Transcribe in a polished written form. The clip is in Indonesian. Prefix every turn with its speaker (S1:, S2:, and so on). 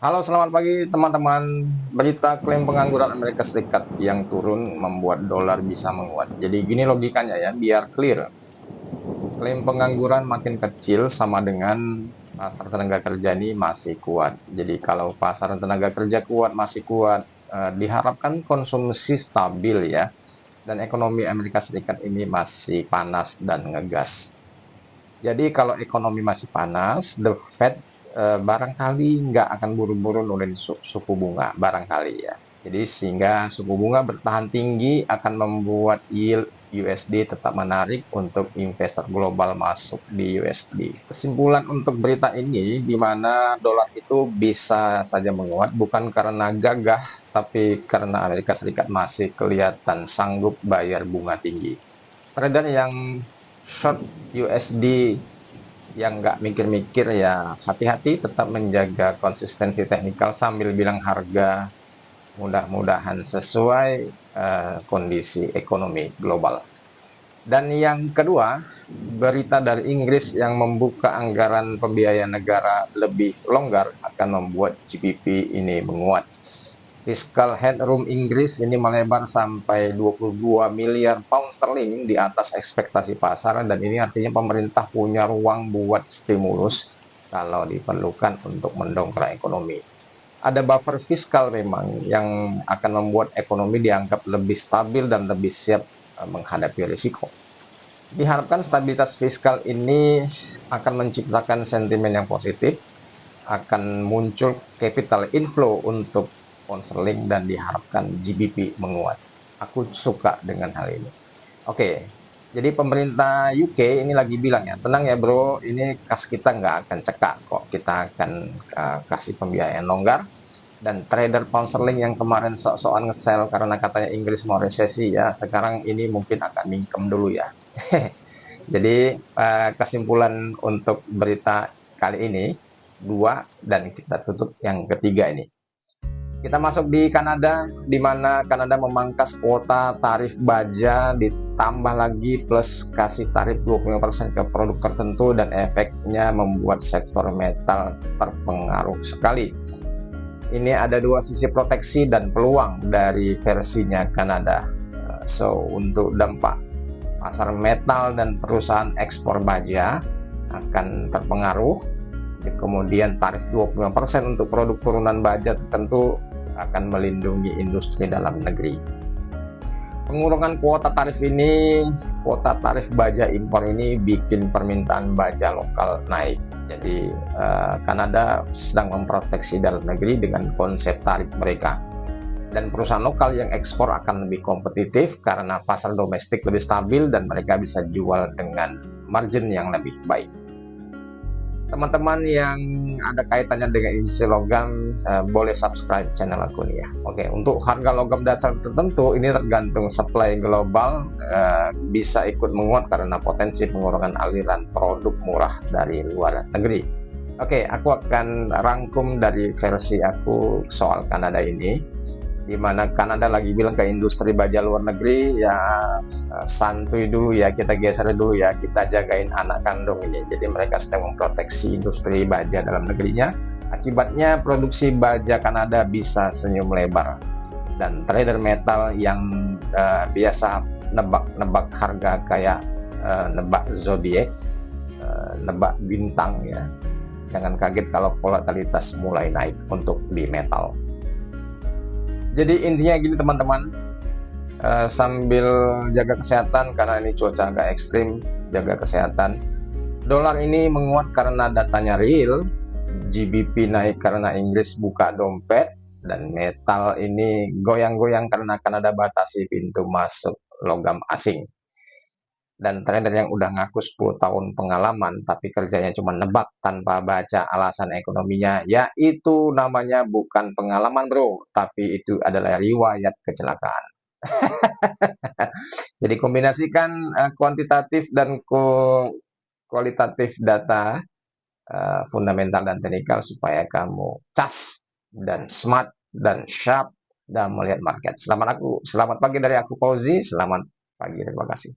S1: Halo, selamat pagi teman-teman. Berita klaim pengangguran Amerika Serikat yang turun membuat dolar bisa menguat. Jadi gini logikanya ya, biar clear. Klaim pengangguran makin kecil sama dengan pasar tenaga kerja ini masih kuat. Jadi kalau pasar tenaga kerja kuat, masih kuat, diharapkan konsumsi stabil ya. Dan ekonomi Amerika Serikat ini masih panas dan ngegas. Jadi kalau ekonomi masih panas, the Fed barangkali nggak akan buru-buru nurunin suku bunga, barangkali ya. Jadi sehingga suku bunga bertahan tinggi akan membuat yield USD tetap menarik untuk investor global masuk di USD. Kesimpulan untuk berita ini di mana dolar itu bisa saja menguat bukan karena gagah, tapi karena Amerika Serikat masih kelihatan sanggup bayar bunga tinggi. Trader yang short USD yang nggak mikir-mikir ya hati-hati, tetap menjaga konsistensi teknikal sambil bilang harga mudah-mudahan sesuai kondisi ekonomi global. Dan yang kedua, berita dari Inggris yang membuka anggaran pembiayaan negara lebih longgar akan membuat GDP ini menguat. Fiskal headroom Inggris ini melebar sampai 22 miliar pound sterling di atas ekspektasi pasar, dan ini artinya pemerintah punya ruang buat stimulus kalau diperlukan untuk mendongkrak ekonomi. Ada buffer fiskal memang yang akan membuat ekonomi dianggap lebih stabil dan lebih siap menghadapi risiko. Diharapkan stabilitas fiskal ini akan menciptakan sentimen yang positif, akan muncul capital inflow untuk pound sterling, dan diharapkan GBP menguat. Aku suka dengan hal ini. Oke, jadi pemerintah UK ini lagi bilang ya, tenang ya bro, ini kas kita nggak akan cekak kok, kita akan kasih pembiayaan longgar. Dan trader pound sterling yang kemarin sok-sokan nge-sell karena katanya Inggris mau resesi ya, sekarang ini mungkin akan mingkem dulu ya. Jadi kesimpulan untuk berita kali ini dua, dan kita tutup yang ketiga ini. Kita masuk di Kanada, di mana Kanada memangkas kuota tarif baja, ditambah lagi plus kasih tarif 25% ke produk tertentu, dan efeknya membuat sektor metal terpengaruh sekali. Ini ada dua sisi proteksi dan peluang dari versinya Kanada. So, untuk dampak, pasar metal dan perusahaan ekspor baja akan terpengaruh. Kemudian tarif 25% untuk produk turunan baja tertentu akan melindungi industri dalam negeri. Pengurangan kuota tarif baja impor ini bikin permintaan baja lokal naik. Jadi Kanada sedang memproteksi dalam negeri dengan konsep tarif mereka. Dan perusahaan lokal yang ekspor akan lebih kompetitif karena pasar domestik lebih stabil dan mereka bisa jual dengan margin yang lebih baik. Teman-teman yang ada kaitannya dengan industri logam boleh subscribe channel aku nih ya. Oke, untuk harga logam dasar tertentu ini tergantung supply global, bisa ikut menguat karena potensi pengurangan aliran produk murah dari luar negeri. Oke, aku akan rangkum dari versi aku soal Kanada ini, di mana Kanada lagi bilang ke industri baja luar negeri ya, santuy dulu ya, kita geser dulu ya, kita jagain anak kandung ini. Jadi mereka sedang memproteksi industri baja dalam negerinya. Akibatnya produksi baja Kanada bisa senyum lebar, dan trader metal yang biasa nebak-nebak harga kayak nebak zodiak, nebak bintang ya, jangan kaget kalau volatilitas mulai naik untuk di metal. Jadi intinya gini teman-teman, sambil jaga kesehatan karena ini cuaca agak ekstrim, jaga kesehatan. Dolar ini menguat karena datanya real, GBP naik karena Inggris buka dompet, dan metal ini goyang-goyang karena Kanada batasi pintu masuk logam asing. Dan trader yang udah ngaku 10 tahun pengalaman tapi kerjanya cuma nebak tanpa baca alasan ekonominya, ya itu namanya bukan pengalaman bro, tapi itu adalah riwayat kecelakaan. Jadi kombinasikan kuantitatif dan kualitatif data, fundamental dan teknikal, supaya kamu cas dan smart dan sharp dalam melihat market. Selamat pagi dari aku Fauzi, selamat pagi, terima kasih.